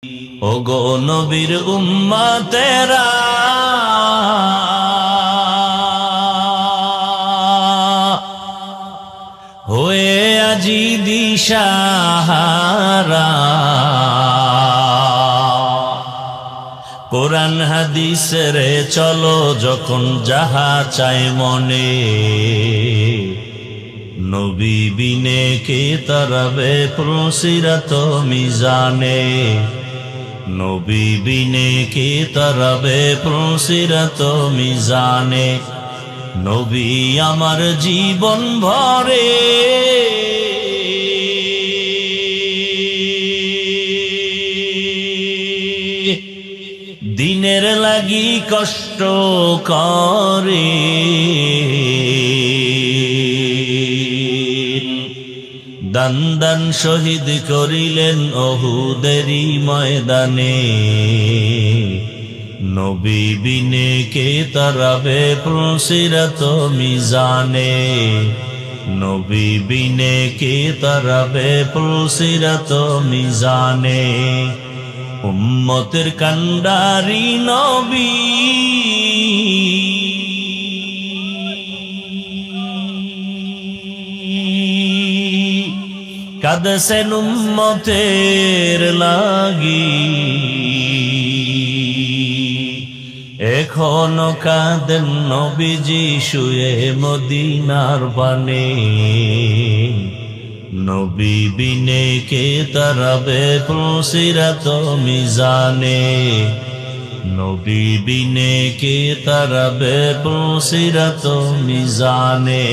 ওগো নবীর উম্মতেরা হয়ে আজি দিশাহারা, কোরআন হাদিসের চলো যখন যাহা চাই মনে, নবী বিনে কে তরবে প্রসিরত মিজানে, নবী বিনে কে তরবে প্রসিরত মিজানে। নবী আমার জীবন ভরে দিনের লাগি কষ্ট করে, দান দান শহীদ করিলেন ওহুদেরই ময়দানে, নবী বিনে কে তরাবে প্রসিরত মিজানে, নবী বিনে কে তরাবে প্রসিরত মিজানে। উম্মতের কান্ডারি নবী কাঁদছেন উম্মতের লাগি, এখনো কাঁদেন নবীজি শুয়ে মদিনার পানে, নবী বিনে কে তরাবে প্রসিরত মিজানে, নবী বিনে কে তরাবে প্রসিরত মিজানে।